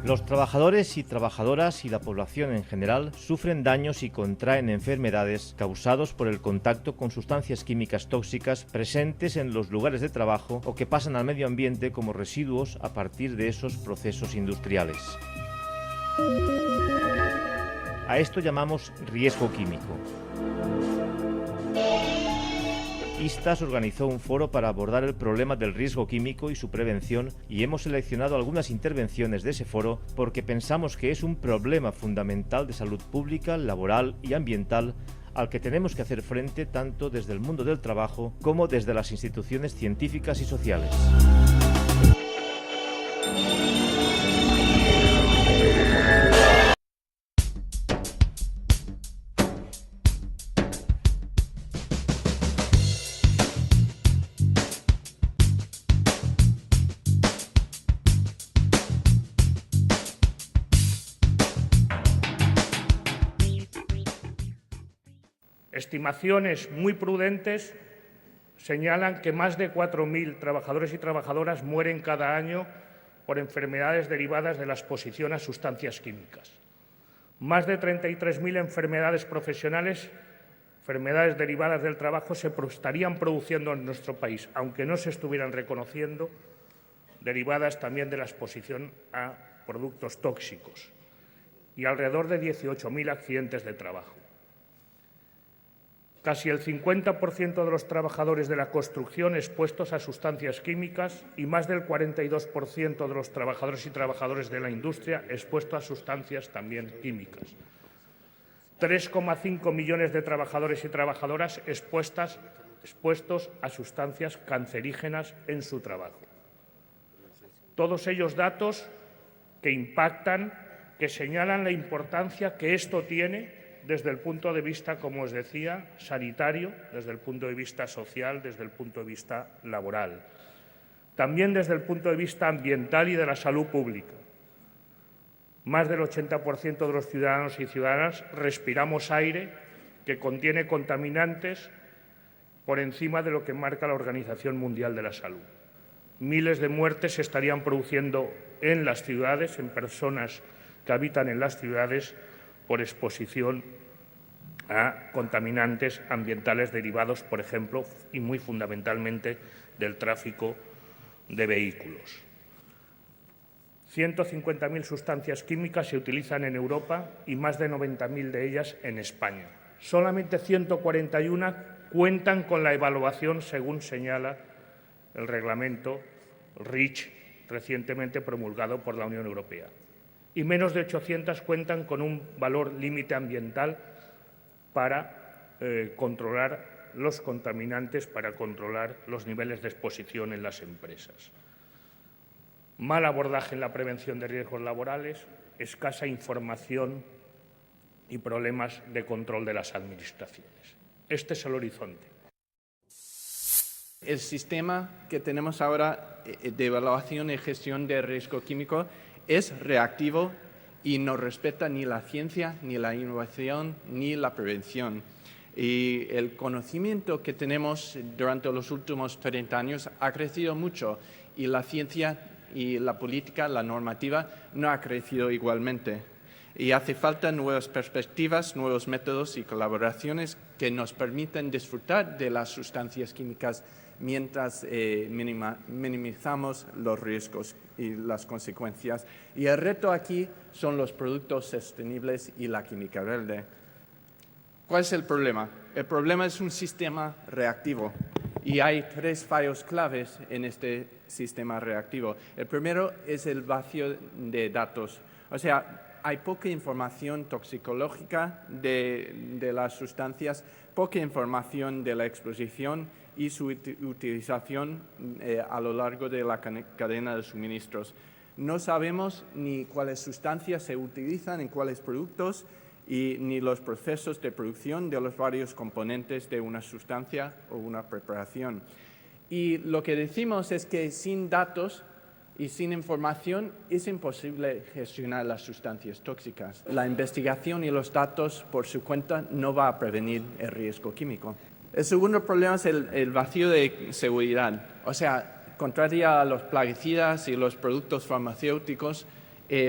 Los trabajadores y trabajadoras y la población en general sufren daños y contraen enfermedades causados por el contacto con sustancias químicas tóxicas presentes en los lugares de trabajo o que pasan al medio ambiente como residuos a partir de esos procesos industriales. A esto llamamos riesgo químico. ISTAS organizó un foro para abordar el problema del riesgo químico y su prevención y hemos seleccionado algunas intervenciones de ese foro porque pensamos que es un problema fundamental de salud pública, laboral y ambiental al que tenemos que hacer frente tanto desde el mundo del trabajo como desde las instituciones científicas y sociales. Estimaciones muy prudentes señalan que más de 4.000 trabajadores y trabajadoras mueren cada año por enfermedades derivadas de la exposición a sustancias químicas. Más de 33.000 enfermedades profesionales, enfermedades derivadas del trabajo, se estarían produciendo en nuestro país, aunque no se estuvieran reconociendo, derivadas también de la exposición a productos tóxicos, y alrededor de 18.000 accidentes de trabajo. Casi el 50% de los trabajadores de la construcción expuestos a sustancias químicas y más del 42% de los trabajadores y trabajadoras de la industria expuestos a sustancias también químicas. 3,5 millones de trabajadores y trabajadoras expuestos a sustancias cancerígenas en su trabajo. Todos ellos datos que impactan, que señalan la importancia que esto tiene desde el punto de vista, como os decía, sanitario, desde el punto de vista social, desde el punto de vista laboral. También desde el punto de vista ambiental y de la salud pública. Más del 80% de los ciudadanos y ciudadanas respiramos aire que contiene contaminantes por encima de lo que marca la Organización Mundial de la Salud. Miles de muertes se estarían produciendo en las ciudades, en personas que habitan en las ciudades, por exposición a contaminantes ambientales derivados, por ejemplo, y muy fundamentalmente, del tráfico de vehículos. 150.000 sustancias químicas se utilizan en Europa y más de 90.000 de ellas en España. Solamente 141 cuentan con la evaluación, según señala el reglamento REACH, recientemente promulgado por la Unión Europea. Y menos de 800 cuentan con un valor límite ambiental para controlar los contaminantes, para controlar los niveles de exposición en las empresas. Mal abordaje en la prevención de riesgos laborales, escasa información y problemas de control de las administraciones. Este es el horizonte. El sistema que tenemos ahora de evaluación y gestión de riesgo químico es reactivo y no respeta ni la ciencia, ni la innovación, ni la prevención. Y el conocimiento que tenemos durante los últimos 30 años ha crecido mucho y la ciencia y la política, la normativa, no ha crecido igualmente. Y hace falta nuevas perspectivas, nuevos métodos y colaboraciones que nos permitan disfrutar de las sustancias químicas mientras minimizamos los riesgos y las consecuencias. Y el reto aquí son los productos sostenibles y la química verde. ¿Cuál es el problema? El problema es un sistema reactivo y hay 3 fallos claves en este sistema reactivo. El primero es el vacío de datos. O sea, hay poca información toxicológica de las sustancias, poca información de la exposición y su utilización a lo largo de la cadena de suministros. No sabemos ni cuáles sustancias se utilizan en cuáles productos ni los procesos de producción de los varios componentes de una sustancia o una preparación. Y lo que decimos es que sin datos y sin información es imposible gestionar las sustancias tóxicas. La investigación y los datos por su cuenta no va a prevenir el riesgo químico. El segundo problema es el vacío de seguridad. O sea, contrario a los plaguicidas y los productos farmacéuticos,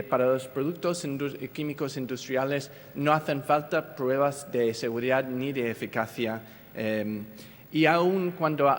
Para los productos químicos industriales no hacen falta pruebas de seguridad ni de eficacia. Y aun cuando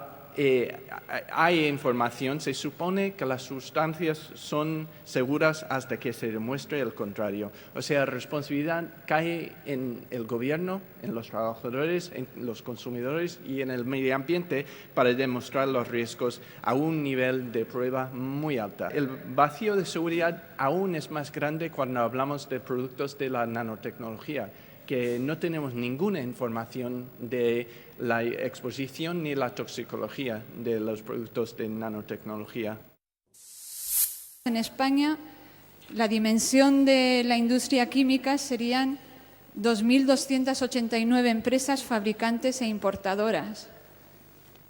hay información, se supone que las sustancias son seguras hasta que se demuestre el contrario. O sea, la responsabilidad cae en el gobierno, en los trabajadores, en los consumidores y en el medio ambiente para demostrar los riesgos a un nivel de prueba muy alta. El vacío de seguridad aún es más grande cuando hablamos de productos de la nanotecnología, que no tenemos ninguna información de la exposición ni la toxicología de los productos de nanotecnología. En España, la dimensión de la industria química serían 2.289 empresas fabricantes e importadoras,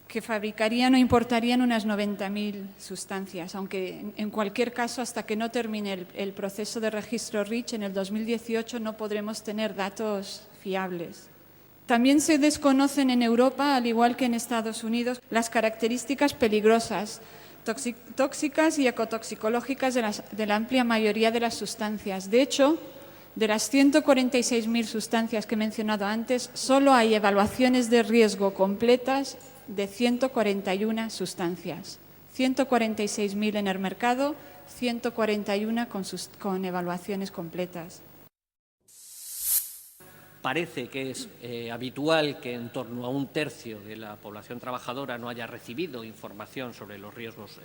que fabricarían o importarían unas 90.000 sustancias, aunque en cualquier caso, hasta que no termine el proceso de registro REACH en el 2018, no podremos tener datos fiables. También se desconocen en Europa, al igual que en Estados Unidos, las características peligrosas, tóxicas y ecotoxicológicas de la amplia mayoría de las sustancias. De hecho, de las 146.000 sustancias que he mencionado antes, solo hay evaluaciones de riesgo completas de 141 sustancias. 146.000 en el mercado, 141 con evaluaciones completas. Parece que es habitual que en torno a un tercio de la población trabajadora no haya recibido información sobre los riesgos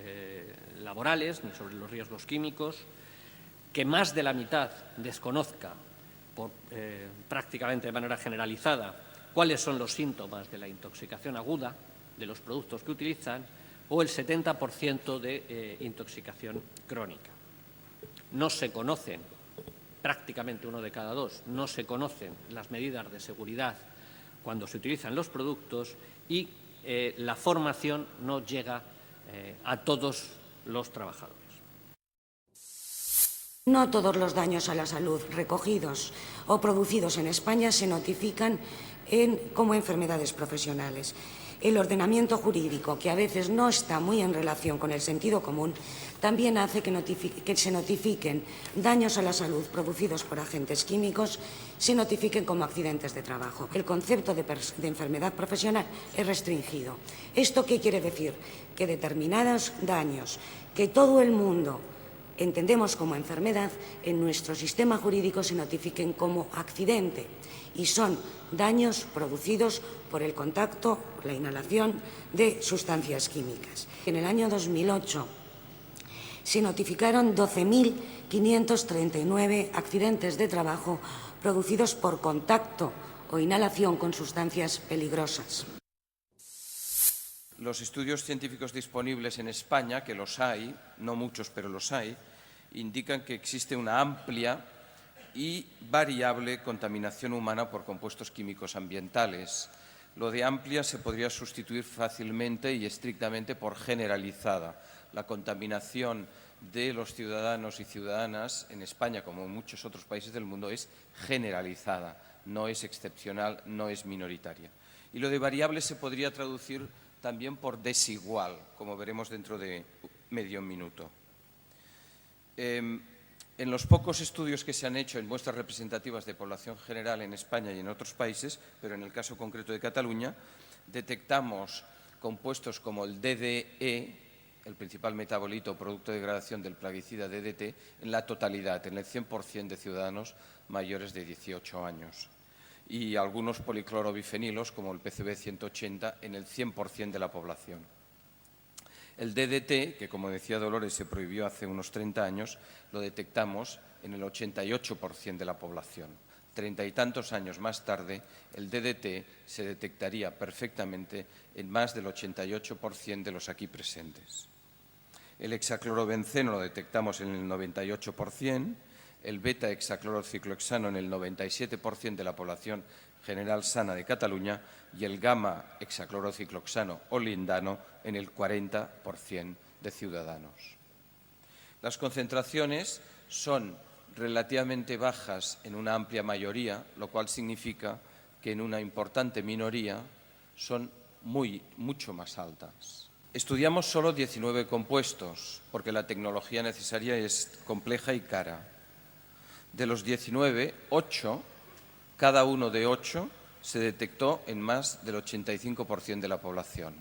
laborales ni sobre los riesgos químicos, que más de la mitad desconozca prácticamente de manera generalizada cuáles son los síntomas de la intoxicación aguda de los productos que utilizan, o el 70% de intoxicación crónica. No se conocen, prácticamente uno de cada dos, no se conocen las medidas de seguridad cuando se utilizan los productos y la formación no llega a todos los trabajadores. No todos los daños a la salud recogidos o producidos en España se notifican como enfermedades profesionales. El ordenamiento jurídico, que a veces no está muy en relación con el sentido común, también hace que se notifiquen daños a la salud producidos por agentes químicos, se notifiquen como accidentes de trabajo. El concepto de enfermedad profesional es restringido. ¿Esto qué quiere decir? Que determinados daños que todo el mundo entendemos como enfermedad, en nuestro sistema jurídico se notifiquen como accidente y son daños producidos por el contacto, la inhalación de sustancias químicas. En el año 2008 se notificaron 12.539 accidentes de trabajo producidos por contacto o inhalación con sustancias peligrosas. Los estudios científicos disponibles en España, que los hay, no muchos, pero los hay, indican que existe una amplia y variable contaminación humana por compuestos químicos ambientales. Lo de amplia se podría sustituir fácilmente y estrictamente por generalizada. La contaminación de los ciudadanos y ciudadanas en España, como en muchos otros países del mundo, es generalizada, no es excepcional, no es minoritaria. Y lo de variable se podría traducir también por desigual, como veremos dentro de medio minuto. En los pocos estudios que se han hecho en muestras representativas de población general en España y en otros países, pero en el caso concreto de Cataluña, detectamos compuestos como el DDE, el principal metabolito o producto de degradación del plaguicida DDT, en la totalidad, en el 100% de ciudadanos mayores de 18 años. Y algunos policlorobifenilos, como el PCB 180, en el 100% de la población. El DDT, que como decía Dolores se prohibió hace unos 30 años, lo detectamos en el 88% de la población. 30 y tantos años más tarde, el DDT se detectaría perfectamente en más del 88% de los aquí presentes. El hexaclorobenceno lo detectamos en el 98%, el beta-hexaclorociclohexano en el 97% de la población general sana de Cataluña y el gamma-hexaclorociclohexano o lindano en el 40% de ciudadanos. Las concentraciones son relativamente bajas en una amplia mayoría, lo cual significa que en una importante minoría son mucho más altas. Estudiamos solo 19 compuestos, porque la tecnología necesaria es compleja y cara. De los 19, 8, cada uno de 8, se detectó en más del 85% de la población.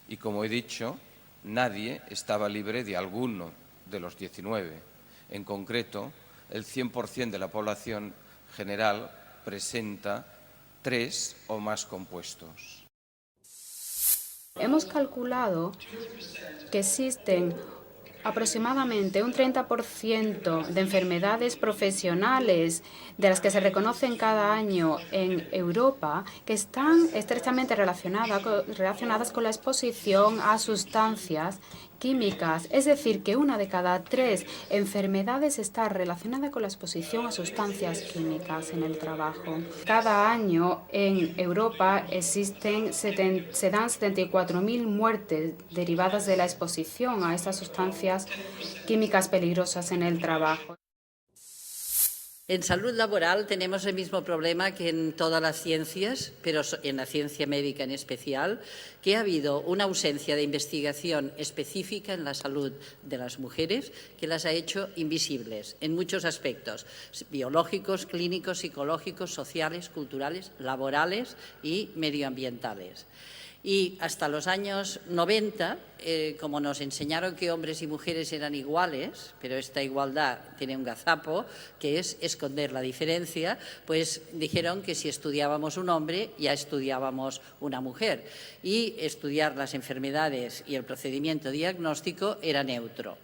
Y como he dicho, nadie estaba libre de alguno de los 19. En concreto, el 100% de la población general presenta 3 o más compuestos. Hemos calculado que existen aproximadamente un 30% de enfermedades profesionales de las que se reconocen cada año en Europa que están estrechamente relacionadas con la exposición a sustancias químicas. Es decir, que 1 de cada 3 enfermedades está relacionada con la exposición a sustancias químicas en el trabajo. Cada año en Europa se dan 74.000 muertes derivadas de la exposición a estas sustancias químicas peligrosas en el trabajo. En salud laboral tenemos el mismo problema que en todas las ciencias, pero en la ciencia médica en especial, que ha habido una ausencia de investigación específica en la salud de las mujeres que las ha hecho invisibles en muchos aspectos, biológicos, clínicos, psicológicos, sociales, culturales, laborales y medioambientales. Y hasta los años 90, como nos enseñaron que hombres y mujeres eran iguales, pero esta igualdad tiene un gazapo, que es esconder la diferencia, pues dijeron que si estudiábamos un hombre, ya estudiábamos una mujer. Y estudiar las enfermedades y el procedimiento diagnóstico era neutro.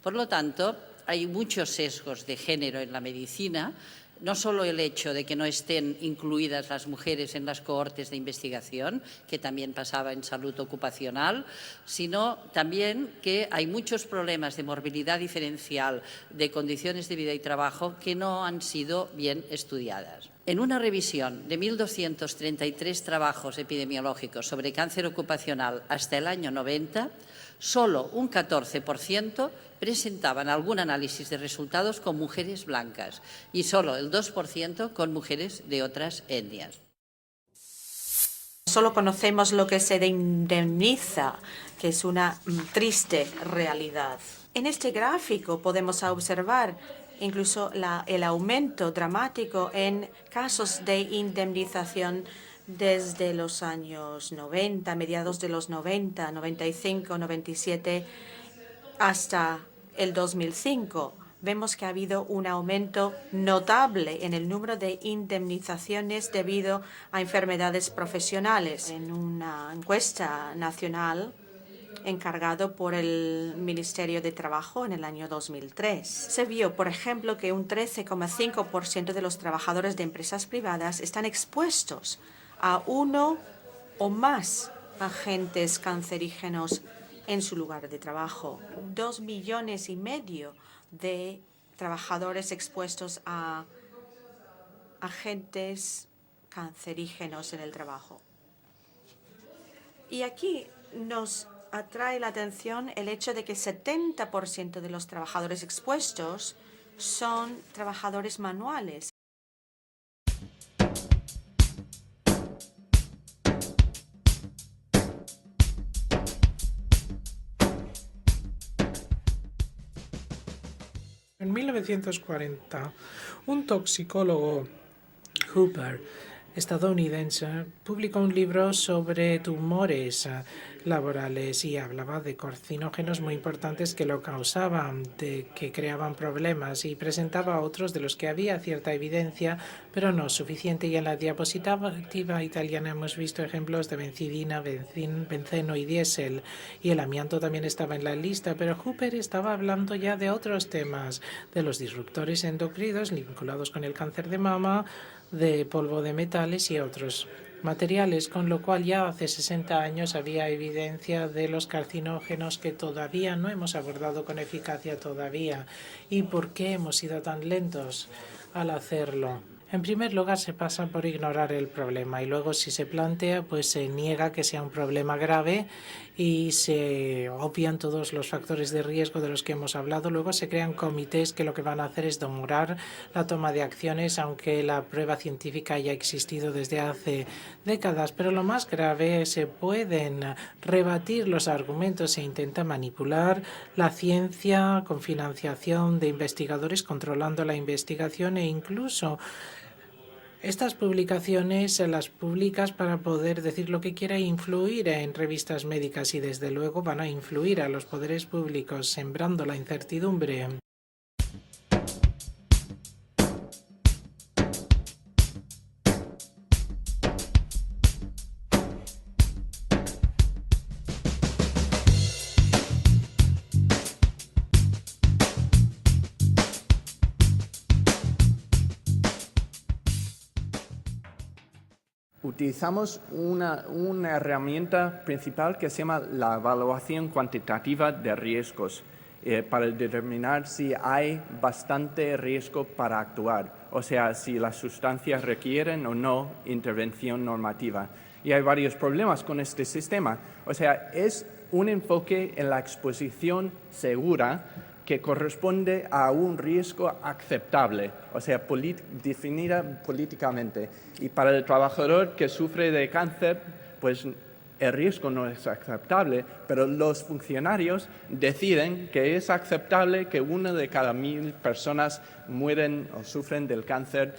Por lo tanto, hay muchos sesgos de género en la medicina. No solo el hecho de que no estén incluidas las mujeres en las cohortes de investigación, que también pasaba en salud ocupacional, sino también que hay muchos problemas de morbilidad diferencial, de condiciones de vida y trabajo que no han sido bien estudiadas. En una revisión de 1.233 trabajos epidemiológicos sobre cáncer ocupacional hasta el año 90, solo un 14% presentaban algún análisis de resultados con mujeres blancas y solo el 2% con mujeres de otras etnias. Solo conocemos lo que se indemniza, que es una triste realidad. En este gráfico podemos observar incluso el aumento dramático en casos de indemnización desde los años 90, mediados de los 90, 95, 97, hasta el 2005. Vemos que ha habido un aumento notable en el número de indemnizaciones debido a enfermedades profesionales. En una encuesta nacional encargado por el Ministerio de Trabajo en el año 2003. Se vio, por ejemplo, que un 13,5% de los trabajadores de empresas privadas están expuestos a 1 o más agentes cancerígenos en su lugar de trabajo. 2,5 millones de trabajadores expuestos a agentes cancerígenos en el trabajo. Y aquí nos atrae la atención el hecho de que el 70% de los trabajadores expuestos son trabajadores manuales. En 1940, un toxicólogo, Hooper, estadounidense, publicó un libro sobre tumores laborales y hablaba de carcinógenos muy importantes que lo causaban, que creaban problemas, y presentaba otros de los que había cierta evidencia, pero no suficiente. Y en la diapositiva italiana hemos visto ejemplos de bencidina, benceno y diésel, y el amianto también estaba en la lista, pero Hooper estaba hablando ya de otros temas, de los disruptores endocrinos vinculados con el cáncer de mama, de polvo de metales y otros materiales, con lo cual ya hace 60 años había evidencia de los carcinógenos que todavía no hemos abordado con eficacia todavía. ¿Y por qué hemos sido tan lentos al hacerlo? En primer lugar, se pasa por ignorar el problema y luego, si se plantea, pues se niega que sea un problema grave y se obvian todos los factores de riesgo de los que hemos hablado. Luego se crean comités que lo que van a hacer es demorar la toma de acciones, aunque la prueba científica haya existido desde hace décadas. Pero lo más grave, se pueden rebatir los argumentos, se intenta manipular la ciencia con financiación de investigadores, controlando la investigación e incluso estas publicaciones las publicas para poder decir lo que quiera e influir en revistas médicas y desde luego van a influir a los poderes públicos sembrando la incertidumbre. Utilizamos una herramienta principal que se llama la evaluación cuantitativa de riesgos para determinar si hay bastante riesgo para actuar, o sea, si las sustancias requieren o no intervención normativa. Y hay varios problemas con este sistema. O sea, es un enfoque en la exposición segura que corresponde a un riesgo aceptable, o sea, definida políticamente. Y para el trabajador que sufre de cáncer, pues el riesgo no es aceptable, pero los funcionarios deciden que es aceptable que 1 de cada 1000 personas mueren o sufren del cáncer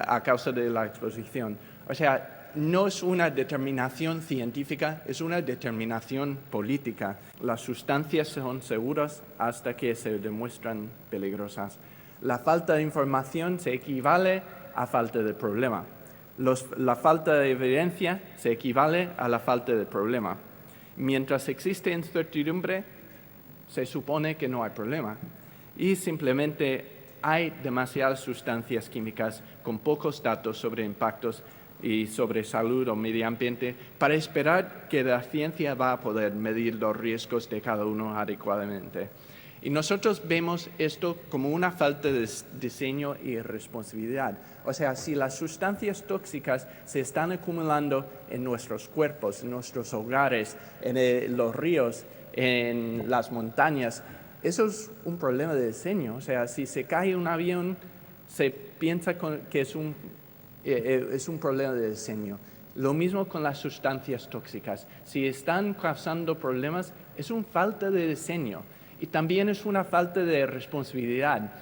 a causa de la exposición. O sea, no es una determinación científica, es una determinación política. Las sustancias son seguras hasta que se demuestran peligrosas. La falta de información se equivale a falta de problema. La falta de evidencia se equivale a la falta de problema. Mientras existe incertidumbre, se supone que no hay problema. Y simplemente hay demasiadas sustancias químicas con pocos datos sobre impactos y sobre salud o medio ambiente para esperar que la ciencia va a poder medir los riesgos de cada uno adecuadamente. Y nosotros vemos esto como una falta de diseño y responsabilidad. O sea, si las sustancias tóxicas se están acumulando en nuestros cuerpos, en nuestros hogares, en los ríos, en las montañas, eso es un problema de diseño. O sea, si se cae un avión, se piensa que es un problema de diseño. Lo mismo con las sustancias tóxicas. Si están causando problemas, es una falta de diseño y también es una falta de responsabilidad.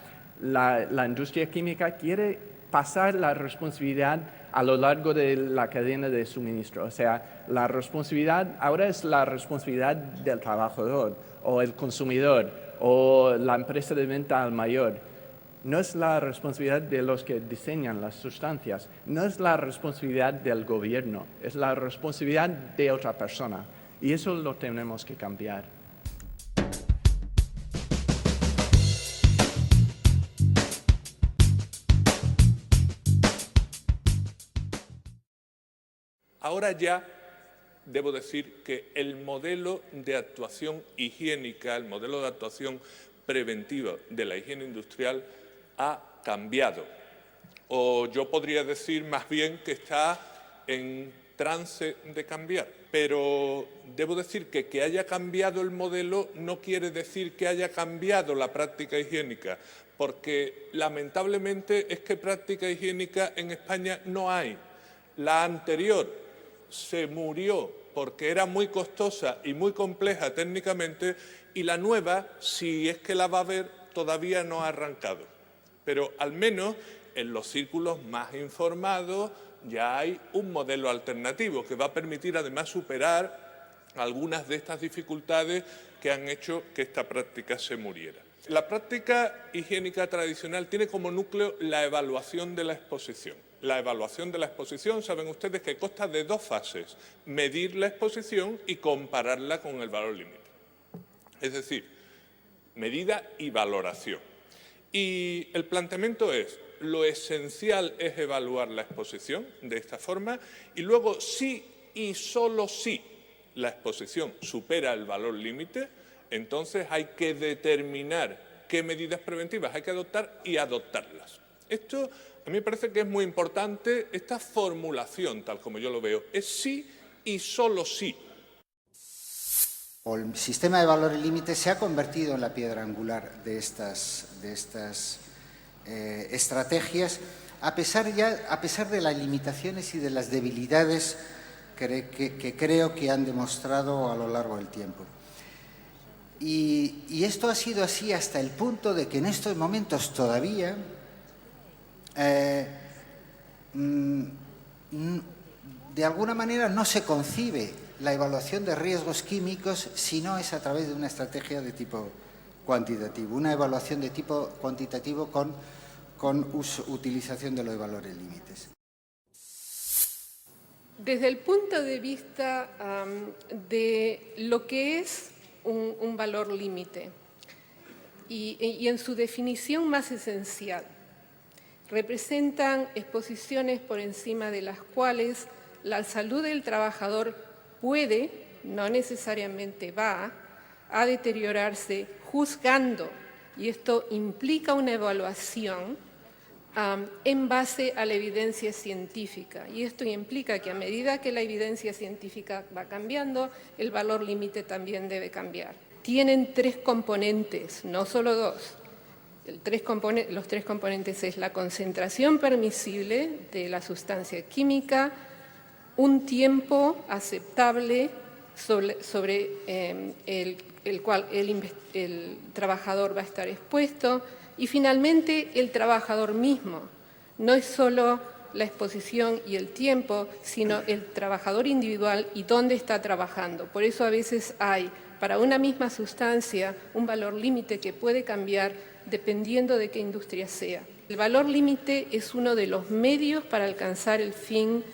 La industria química quiere pasar la responsabilidad a lo largo de la cadena de suministro. O sea, la responsabilidad ahora es la responsabilidad del trabajador o el consumidor o la empresa de venta al mayor. No es la responsabilidad de los que diseñan las sustancias, no es la responsabilidad del gobierno, es la responsabilidad de otra persona. Y eso lo tenemos que cambiar. Ahora ya debo decir que el modelo de actuación higiénica, el modelo de actuación preventiva de la higiene industrial ha cambiado. O yo podría decir más bien que está en trance de cambiar. Pero debo decir que haya cambiado el modelo no quiere decir que haya cambiado la práctica higiénica, porque lamentablemente es que práctica higiénica en España no hay. La anterior se murió porque era muy costosa y muy compleja técnicamente, y la nueva, si es que la va a haber, todavía no ha arrancado. Pero al menos en los círculos más informados ya hay un modelo alternativo que va a permitir además superar algunas de estas dificultades que han hecho que esta práctica se muriera. La práctica higiénica tradicional tiene como núcleo la evaluación de la exposición. La evaluación de la exposición, saben ustedes que consta de 2 fases: medir la exposición y compararla con el valor límite. Es decir, medida y valoración. Y el planteamiento es: lo esencial es evaluar la exposición de esta forma, y luego, si y solo si la exposición supera el valor límite, entonces hay que determinar qué medidas preventivas hay que adoptar y adoptarlas. Esto a mí me parece que es muy importante, esta formulación, tal como yo lo veo, es sí y solo sí. El sistema de valores límites se ha convertido en la piedra angular de estas estrategias, a pesar de las limitaciones y de las debilidades que creo que han demostrado a lo largo del tiempo. Y esto ha sido así hasta el punto de que en estos momentos todavía de alguna manera no se concibe la evaluación de riesgos químicos si no es a través de una estrategia de tipo cuantitativo, una evaluación de tipo cuantitativo con utilización de los valores límites. Desde el punto de vista de lo que es un valor límite y en su definición más esencial, representan exposiciones por encima de las cuales la salud del trabajador puede, no necesariamente va, a deteriorarse juzgando, y esto implica una evaluación en base a la evidencia científica. Y esto implica que a medida que la evidencia científica va cambiando, el valor límite también debe cambiar. Tienen 3 componentes, no solo 2. Los 3 componentes es la concentración permisible de la sustancia química, un tiempo aceptable sobre el cual el trabajador va a estar expuesto, y finalmente el trabajador mismo. No es solo la exposición y el tiempo, sino el trabajador individual y dónde está trabajando. Por eso a veces hay para una misma sustancia un valor límite que puede cambiar dependiendo de qué industria sea. El valor límite es uno de los medios para alcanzar el fin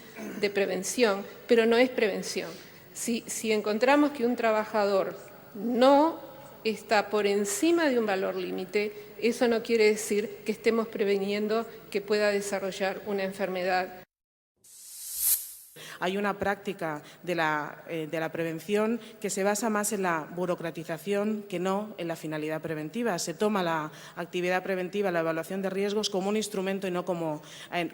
de prevención, pero no es prevención. Si encontramos que un trabajador no está por encima de un valor límite, eso no quiere decir que estemos preveniendo que pueda desarrollar una enfermedad. Hay una práctica de la prevención que se basa más en la burocratización que no en la finalidad preventiva. Se toma la actividad preventiva, la evaluación de riesgos, como un instrumento y no como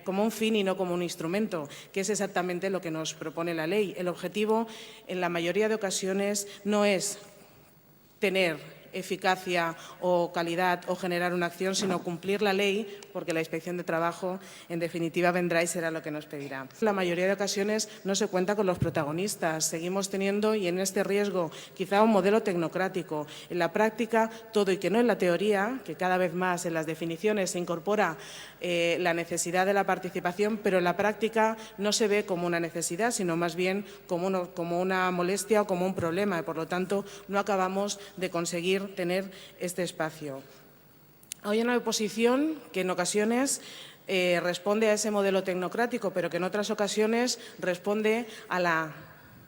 un fin y no como un instrumento, que es exactamente lo que nos propone la ley. El objetivo, en la mayoría de ocasiones, no es tener eficacia o calidad o generar una acción, sino cumplir la ley, porque la Inspección de Trabajo, en definitiva, vendrá y será lo que nos pedirá. En la mayoría de ocasiones no se cuenta con los protagonistas. Seguimos teniendo, y en este riesgo, quizá un modelo tecnocrático. En la práctica, todo, y que no en la teoría, que cada vez más en las definiciones se incorpora la necesidad de la participación, pero en la práctica no se ve como una necesidad, sino más bien como una molestia o como un problema, y por lo tanto no acabamos de conseguir tener este espacio. Hay una oposición que en ocasiones responde a ese modelo tecnocrático, pero que en otras ocasiones responde a la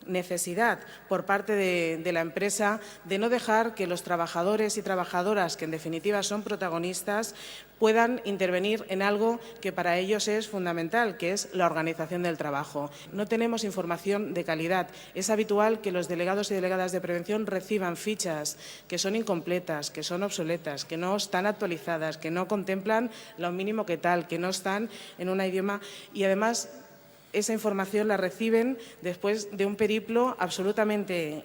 necesidad por parte de la empresa de no dejar que los trabajadores y trabajadoras, que en definitiva son protagonistas, puedan intervenir en algo que para ellos es fundamental, que es la organización del trabajo. No tenemos información de calidad. Es habitual que los delegados y delegadas de prevención reciban fichas que son incompletas, que son obsoletas, que no están actualizadas, que no contemplan lo mínimo que tal, que no están en un idioma, y además esa información la reciben después de un periplo absolutamente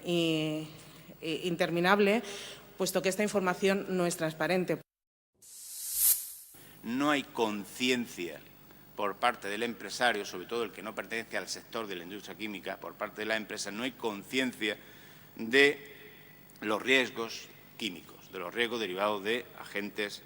interminable, puesto que esta información no es transparente. No hay conciencia por parte del empresario, sobre todo el que no pertenece al sector de la industria química, por parte de la empresa, no hay conciencia de los riesgos químicos, de los riesgos derivados de agentes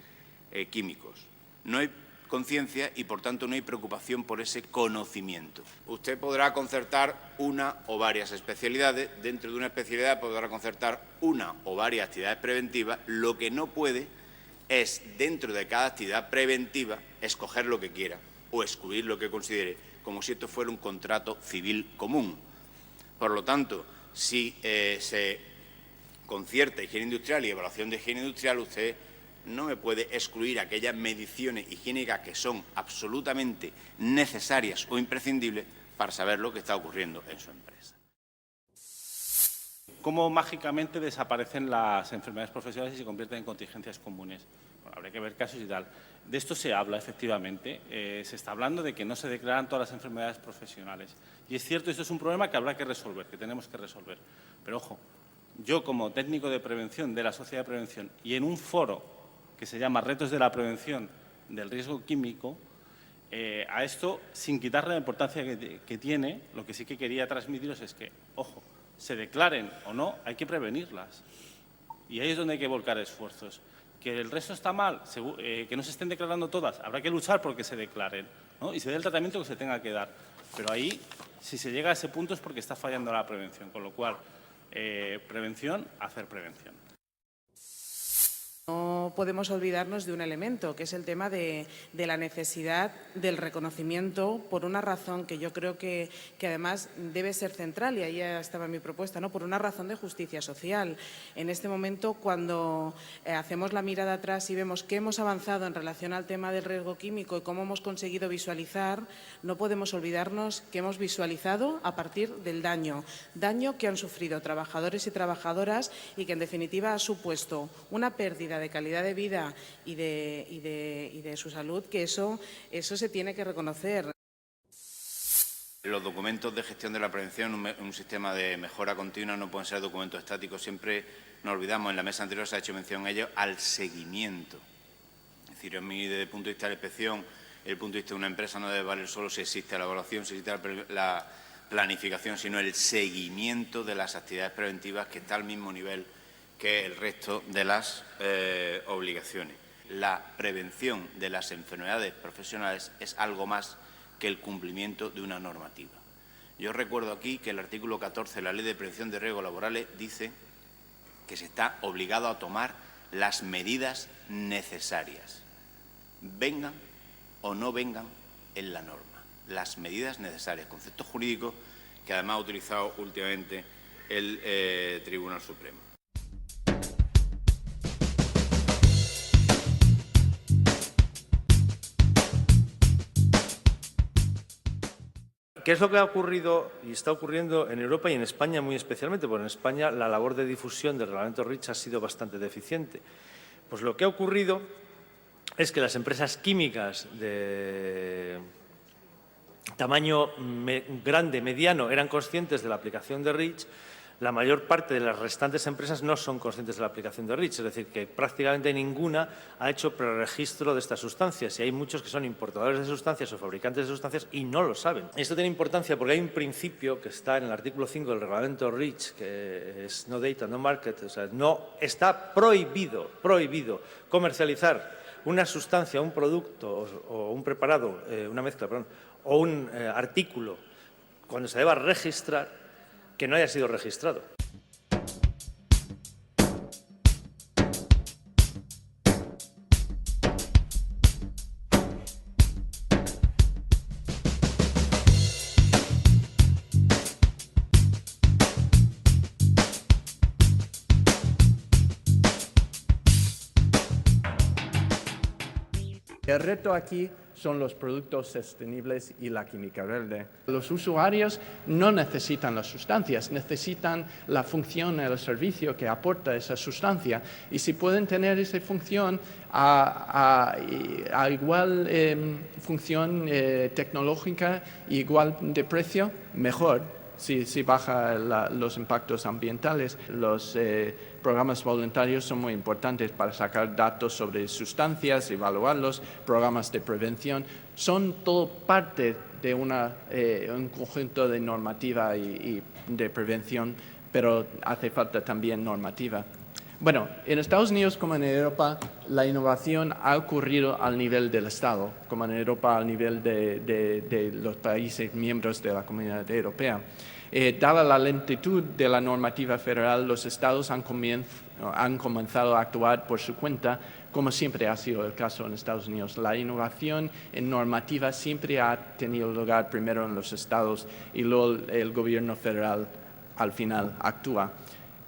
químicos. No hay conciencia y, por tanto, no hay preocupación por ese conocimiento. Usted podrá concertar una o varias especialidades. Dentro de una especialidad podrá concertar una o varias actividades preventivas. Lo que no puede es, dentro de cada actividad preventiva, escoger lo que quiera o excluir lo que considere, como si esto fuera un contrato civil común. Por lo tanto, si se concierta higiene industrial y evaluación de higiene industrial, usted no me puede excluir aquellas mediciones higiénicas que son absolutamente necesarias o imprescindibles para saber lo que está ocurriendo en su empresa. cómo mágicamente desaparecen las enfermedades profesionales y se convierten en contingencias comunes. Bueno, habría que ver casos y tal. De esto se habla, efectivamente. Se está hablando de que no se declaran todas las enfermedades profesionales. Y es cierto, esto es un problema que habrá que resolver, que tenemos que resolver. Pero, ojo, yo como técnico de prevención de la Sociedad de Prevención y en un foro que se llama Retos de la Prevención del Riesgo Químico, a esto, sin quitarle la importancia que tiene, lo que sí que quería transmitiros es que, ojo, se declaren o no, hay que prevenirlas. Y ahí es donde hay que volcar esfuerzos. Que el resto está mal, que no se estén declarando todas, habrá que luchar porque se declaren, ¿no? Y se dé el tratamiento que se tenga que dar. Pero ahí, si se llega a ese punto es porque está fallando la prevención, con lo cual, prevención, hacer prevención. No podemos olvidarnos de un elemento, que es el tema de la necesidad del reconocimiento por una razón que yo creo que además debe ser central, y ahí ya estaba mi propuesta, ¿no? Por una razón de justicia social. En este momento, cuando hacemos la mirada atrás y vemos que hemos avanzado en relación al tema del riesgo químico y cómo hemos conseguido visualizar, no podemos olvidarnos que hemos visualizado a partir del daño que han sufrido trabajadores y trabajadoras y que en definitiva ha supuesto una pérdida de calidad de vida y de su salud, que eso se tiene que reconocer. Los documentos de gestión de la prevención, un sistema de mejora continua, no pueden ser documentos estáticos. Siempre nos olvidamos, en la mesa anterior se ha hecho mención a ello, al seguimiento. Es decir, desde el punto de vista de la inspección, el punto de vista de una empresa no debe valer solo si existe la evaluación, si existe la planificación, sino el seguimiento de las actividades preventivas, que está al mismo nivel que el resto de las obligaciones. La prevención de las enfermedades profesionales es algo más que el cumplimiento de una normativa. Yo recuerdo aquí que el artículo 14 de la Ley de Prevención de Riesgos Laborales dice que se está obligado a tomar las medidas necesarias, vengan o no vengan en la norma. Las medidas necesarias, concepto jurídico que además ha utilizado últimamente el Tribunal Supremo. ¿Qué es lo que ha ocurrido y está ocurriendo en Europa y en España muy especialmente? Porque en España la labor de difusión del reglamento REACH ha sido bastante deficiente. Pues lo que ha ocurrido es que las empresas químicas de tamaño grande, mediano, eran conscientes de la aplicación de REACH. La mayor parte de las restantes empresas no son conscientes de la aplicación de REACH, es decir, que prácticamente ninguna ha hecho preregistro de estas sustancias, y hay muchos que son importadores de sustancias o fabricantes de sustancias y no lo saben. Esto tiene importancia porque hay un principio que está en el artículo 5 del reglamento REACH, que es no data, no market, o sea, no está prohibido comercializar una sustancia, un producto o un preparado, una mezcla, perdón, o un artículo cuando se deba registrar que no haya sido registrado. El reto aquí son los productos sostenibles y la química verde. Los usuarios no necesitan las sustancias, necesitan la función, el servicio que aporta esa sustancia. Y si pueden tener esa función a igual función tecnológica, igual de precio, mejor. Si baja los impactos ambientales. Los programas voluntarios son muy importantes para sacar datos sobre sustancias, evaluarlos, programas de prevención. Son todo parte de un conjunto de normativa y de prevención, pero hace falta también normativa. Bueno, en Estados Unidos como en Europa, la innovación ha ocurrido al nivel del Estado, como en Europa al nivel de los países miembros de la Comunidad Europea. Dada la lentitud de la normativa federal, los Estados han comenzado a actuar por su cuenta, como siempre ha sido el caso en Estados Unidos. La innovación en normativa siempre ha tenido lugar primero en los Estados y luego el gobierno federal al final actúa.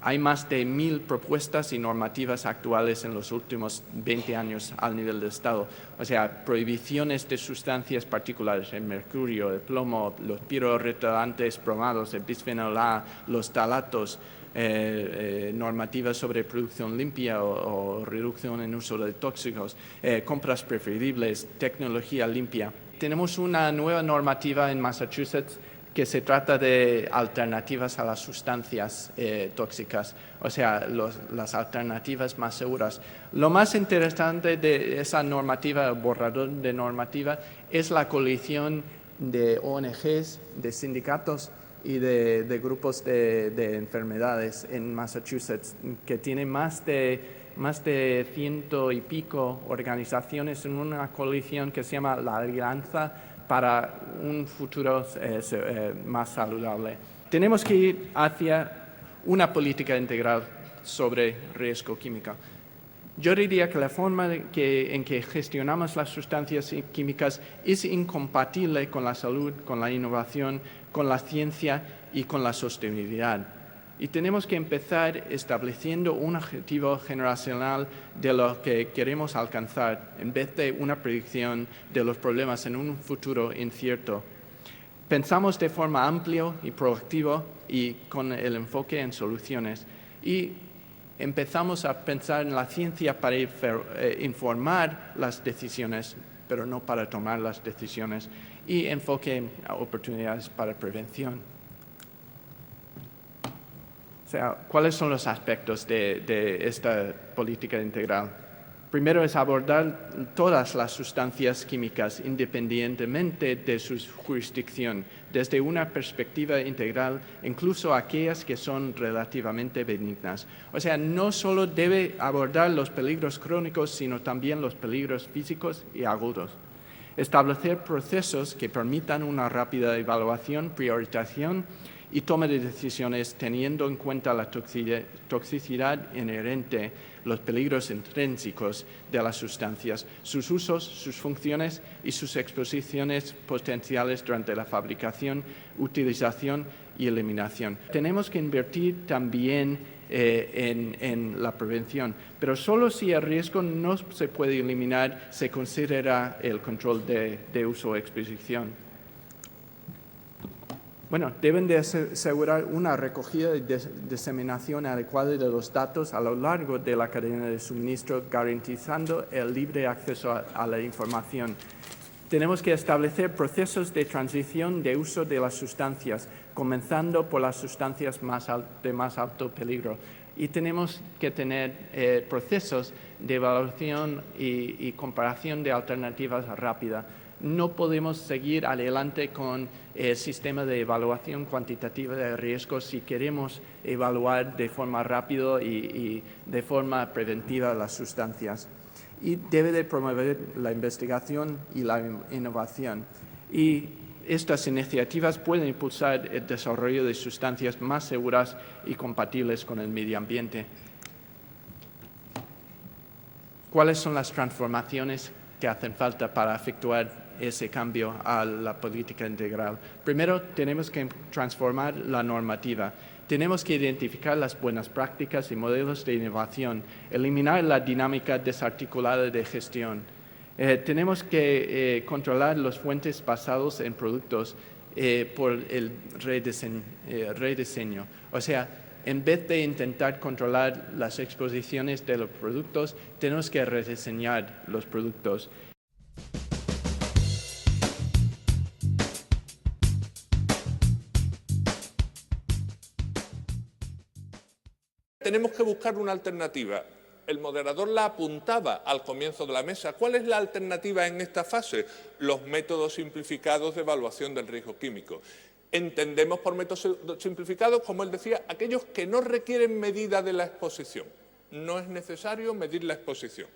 Hay más de 1000 propuestas y normativas actuales en los últimos 20 años al nivel del Estado. O sea, prohibiciones de sustancias particulares, el mercurio, el plomo, los pirorretardantes bromados, el bisfenol A, los talatos, normativas sobre producción limpia o reducción en uso de tóxicos, compras preferibles, tecnología limpia. Tenemos una nueva normativa en Massachusetts que se trata de alternativas a las sustancias tóxicas, o sea, las alternativas más seguras. Lo más interesante de esa normativa, el borrador de normativa, es la coalición de ONGs, de sindicatos y de grupos de enfermedades en Massachusetts, que tiene más de 100 y pico organizaciones en una coalición que se llama la Alianza para un futuro más saludable. Tenemos que ir hacia una política integral sobre riesgo químico. Yo diría que la forma en que gestionamos las sustancias químicas es incompatible con la salud, con la innovación, con la ciencia y con la sostenibilidad. Y tenemos que empezar estableciendo un objetivo generacional de lo que queremos alcanzar, en vez de una predicción de los problemas en un futuro incierto. Pensamos de forma amplia y proactiva y con el enfoque en soluciones. Y empezamos a pensar en la ciencia para informar las decisiones, pero no para tomar las decisiones. Y enfoque en oportunidades para prevención. O sea, ¿cuáles son los aspectos de esta política integral? Primero es abordar todas las sustancias químicas independientemente de su jurisdicción, desde una perspectiva integral, incluso aquellas que son relativamente benignas. O sea, no solo debe abordar los peligros crónicos, sino también los peligros físicos y agudos. Establecer procesos que permitan una rápida evaluación, priorización y toma de decisiones teniendo en cuenta la toxicidad inherente, los peligros intrínsecos de las sustancias, sus usos, sus funciones y sus exposiciones potenciales durante la fabricación, utilización y eliminación. Tenemos que invertir también en la prevención, pero solo si el riesgo no se puede eliminar se considera el control de uso o exposición. Bueno, deben de asegurar una recogida y diseminación adecuada de los datos a lo largo de la cadena de suministro, garantizando el libre acceso a la información. Tenemos que establecer procesos de transición de uso de las sustancias, comenzando por las sustancias de más alto peligro. Y tenemos que tener procesos de evaluación y comparación de alternativas rápidas. No podemos seguir adelante con el sistema de evaluación cuantitativa de riesgos si queremos evaluar de forma rápida y de forma preventiva las sustancias. Y debe de promover la investigación y la innovación. Y estas iniciativas pueden impulsar el desarrollo de sustancias más seguras y compatibles con el medio ambiente. ¿Cuáles son las transformaciones que hacen falta para efectuar ese cambio a la política integral? Primero, tenemos que transformar la normativa. Tenemos que identificar las buenas prácticas y modelos de innovación, eliminar la dinámica desarticulada de gestión. Tenemos que controlar las fuentes basadas en productos por el rediseño. O sea, en vez de intentar controlar las exposiciones de los productos, tenemos que rediseñar los productos. Tenemos que buscar una alternativa. El moderador la apuntaba al comienzo de la mesa. ¿Cuál es la alternativa en esta fase? Los métodos simplificados de evaluación del riesgo químico. Entendemos por métodos simplificados, como él decía, aquellos que no requieren medida de la exposición. No es necesario medir la exposición.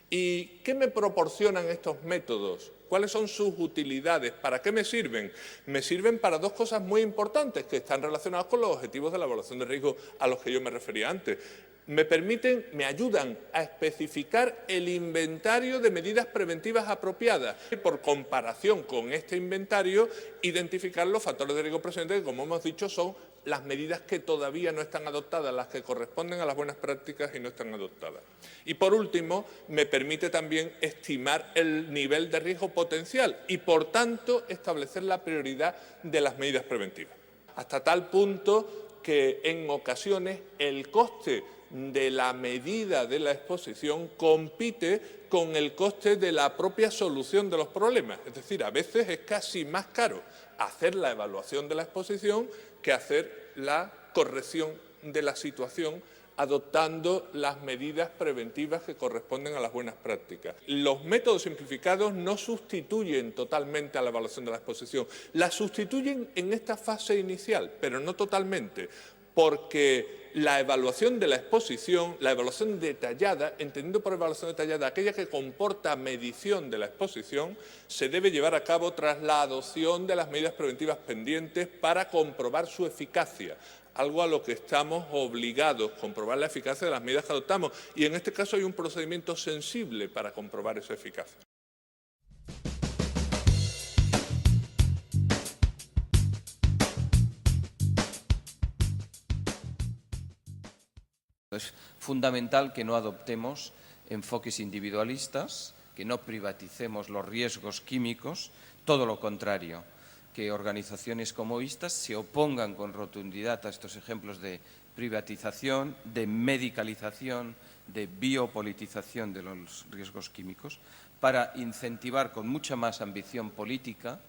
¿Y qué me proporcionan estos métodos? ¿Cuáles son sus utilidades? ¿Para qué me sirven? Me sirven para dos cosas muy importantes que están relacionadas con los objetivos de la evaluación de riesgo a los que yo me refería antes. Me ayudan a especificar el inventario de medidas preventivas apropiadas y, por comparación con este inventario, identificar los factores de riesgo presentes que, como hemos dicho, son las medidas que todavía no están adoptadas, las que corresponden a las buenas prácticas y no están adoptadas. Y por último, me permite también estimar el nivel de riesgo potencial y, por tanto, establecer la prioridad de las medidas preventivas. Hasta tal punto que en ocasiones el coste de la medida de la exposición compite con el coste de la propia solución de los problemas. Es decir, a veces es casi más caro hacer la evaluación de la exposición que hacer la corrección de la situación adoptando las medidas preventivas que corresponden a las buenas prácticas. Los métodos simplificados no sustituyen totalmente a la evaluación de la exposición, la sustituyen en esta fase inicial, pero no totalmente, porque la evaluación de la exposición, la evaluación detallada, entendiendo por evaluación detallada aquella que comporta medición de la exposición, se debe llevar a cabo tras la adopción de las medidas preventivas pendientes para comprobar su eficacia, algo a lo que estamos obligados, comprobar la eficacia de las medidas que adoptamos. Y en este caso hay un procedimiento sensible para comprobar esa eficacia. Es fundamental que no adoptemos enfoques individualistas, que no privaticemos los riesgos químicos, todo lo contrario, que organizaciones como estas se opongan con rotundidad a estos ejemplos de privatización, de medicalización, de biopolitización de los riesgos químicos, para incentivar con mucha más ambición política,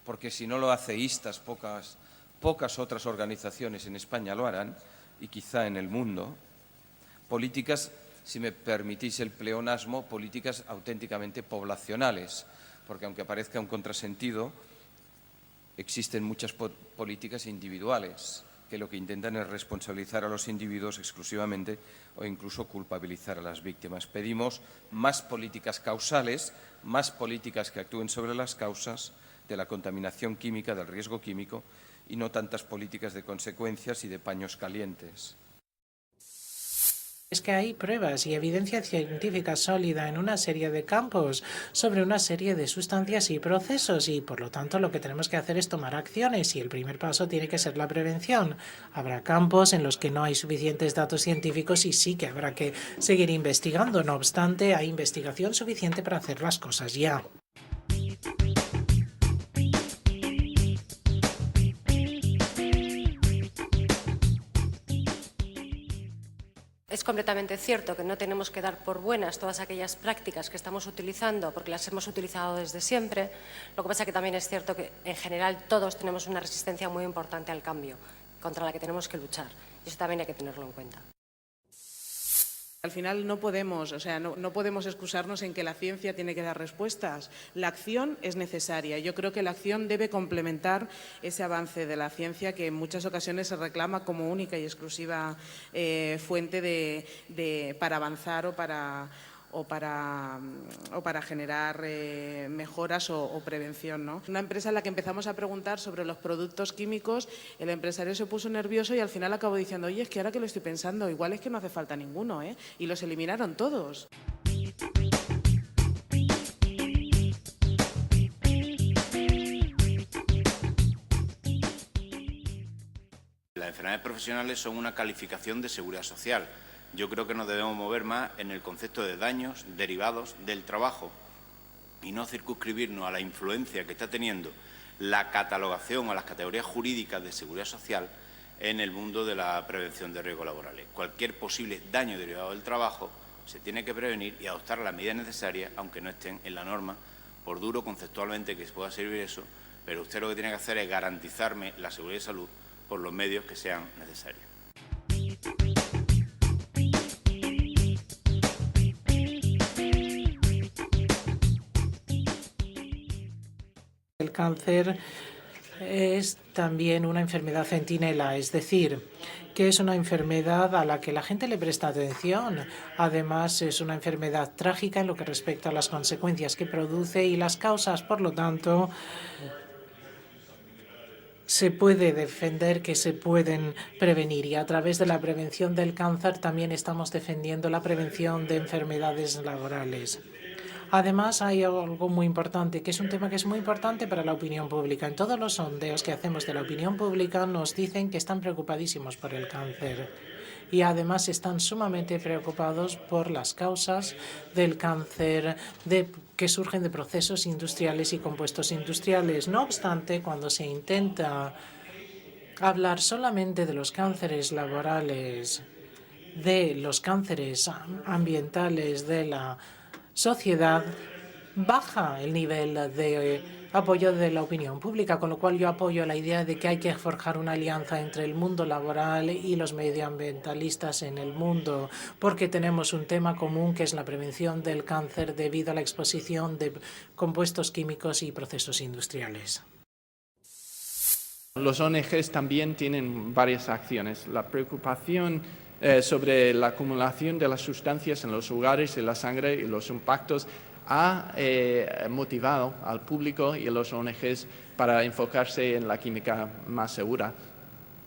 porque si no lo hace ISTAS, pocas otras organizaciones en España lo harán, y quizá en el mundo, políticas, si me permitís el pleonasmo, políticas auténticamente poblacionales, porque aunque parezca un contrasentido, existen muchas políticas individuales que lo que intentan es responsabilizar a los individuos exclusivamente o incluso culpabilizar a las víctimas. Pedimos más políticas causales, más políticas que actúen sobre las causas de la contaminación química, del riesgo químico, y no tantas políticas de consecuencias y de paños calientes. Es que hay pruebas y evidencia científica sólida en una serie de campos sobre una serie de sustancias y procesos y, por lo tanto, lo que tenemos que hacer es tomar acciones y el primer paso tiene que ser la prevención. Habrá campos en los que no hay suficientes datos científicos y sí que habrá que seguir investigando. No obstante, hay investigación suficiente para hacer las cosas ya. Es completamente cierto que no tenemos que dar por buenas todas aquellas prácticas que estamos utilizando porque las hemos utilizado desde siempre. Lo que pasa es que también es cierto que en general todos tenemos una resistencia muy importante al cambio contra la que tenemos que luchar y eso también hay que tenerlo en cuenta. Al final no podemos excusarnos en que la ciencia tiene que dar respuestas. La acción es necesaria. Yo creo que la acción debe complementar ese avance de la ciencia que en muchas ocasiones se reclama como única y exclusiva fuente para avanzar o para generar mejoras o prevención, ¿no? Una empresa en la que empezamos a preguntar sobre los productos químicos, el empresario se puso nervioso y al final acabó diciendo, oye, es que ahora que lo estoy pensando, igual es que no hace falta ninguno, ¿eh? Y los eliminaron todos. Las enfermedades profesionales son una calificación de seguridad social. Yo creo que nos debemos mover más en el concepto de daños derivados del trabajo y no circunscribirnos a la influencia que está teniendo la catalogación a las categorías jurídicas de seguridad social en el mundo de la prevención de riesgos laborales. Cualquier posible daño derivado del trabajo se tiene que prevenir y adoptar las medidas necesarias, aunque no estén en la norma, por duro conceptualmente que se pueda servir eso, pero usted lo que tiene que hacer es garantizarme la seguridad y salud por los medios que sean necesarios. El cáncer es también una enfermedad centinela, es decir, que es una enfermedad a la que la gente le presta atención. Además, es una enfermedad trágica en lo que respecta a las consecuencias que produce y las causas. Por lo tanto, se puede defender que se pueden prevenir y a través de la prevención del cáncer también estamos defendiendo la prevención de enfermedades laborales. Además, hay algo muy importante, que es un tema que es muy importante para la opinión pública. En todos los sondeos que hacemos de la opinión pública nos dicen que están preocupadísimos por el cáncer y además están sumamente preocupados por las causas del cáncer que surgen de procesos industriales y compuestos industriales. No obstante, cuando se intenta hablar solamente de los cánceres laborales, de los cánceres ambientales de la sociedad, baja el nivel de apoyo de la opinión pública, con lo cual yo apoyo la idea de que hay que forjar una alianza entre el mundo laboral y los medioambientalistas en el mundo, porque tenemos un tema común que es la prevención del cáncer debido a la exposición de compuestos químicos y procesos industriales. Los ONGs también tienen varias acciones. La preocupación sobre la acumulación de las sustancias en los hogares y la sangre y los impactos ha motivado al público y a los ONGs para enfocarse en la química más segura.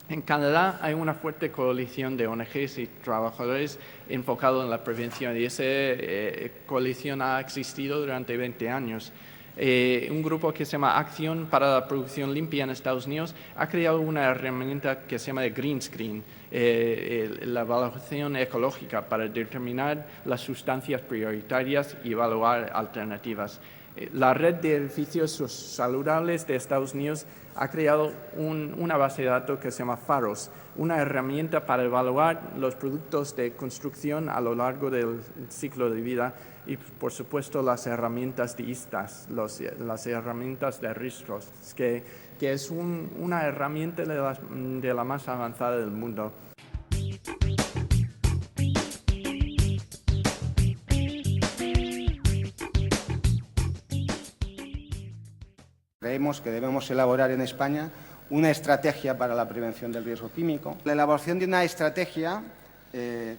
En Canadá hay una fuerte coalición de ONGs y trabajadores enfocado en la prevención y esa coalición ha existido durante 20 años. Un grupo que se llama Acción para la Producción Limpia en Estados Unidos ha creado una herramienta que se llama Green Screen, la evaluación ecológica para determinar las sustancias prioritarias y evaluar alternativas. La red de edificios saludables de Estados Unidos ha creado una base de datos que se llama FAROS, una herramienta para evaluar los productos de construcción a lo largo del ciclo de vida y, por supuesto, las herramientas de ISTAS, las herramientas de RISROS, que es una herramienta de la más avanzada del mundo. Creemos que debemos elaborar en España una estrategia para la prevención del riesgo químico. La elaboración de una estrategia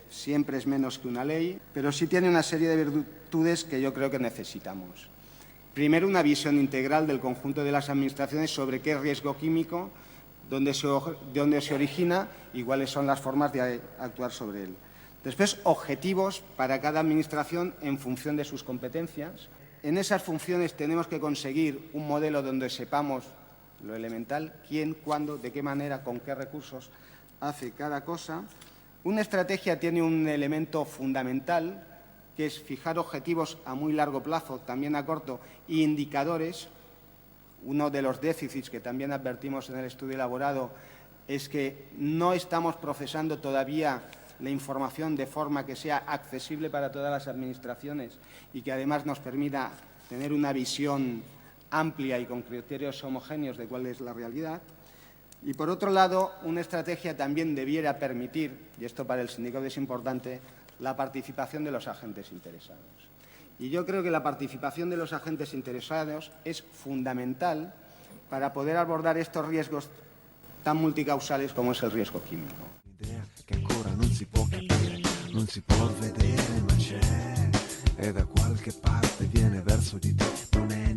siempre es menos que una ley, pero sí tiene una serie de virtudes que yo creo que necesitamos. Primero, una visión integral del conjunto de las administraciones sobre qué es riesgo químico, dónde se origina y cuáles son las formas de actuar sobre él. Después, objetivos para cada administración en función de sus competencias. En esas funciones tenemos que conseguir un modelo donde sepamos lo elemental, quién, cuándo, de qué manera, con qué recursos hace cada cosa. Una estrategia tiene un elemento fundamental, que es fijar objetivos a muy largo plazo, también a corto, y indicadores. Uno de los déficits que también advertimos en el estudio elaborado es que no estamos procesando todavía la información de forma que sea accesible para todas las administraciones y que además nos permita tener una visión amplia y con criterios homogéneos de cuál es la realidad. Y, por otro lado, una estrategia también debiera permitir, y esto para el sindicato es importante, la participación de los agentes interesados. Y yo creo que la participación de los agentes interesados es fundamental para poder abordar estos riesgos tan multicausales como es el riesgo químico. Che ancora non si può capire, non si può vedere, ma c'è, e da qualche parte viene verso di te, non è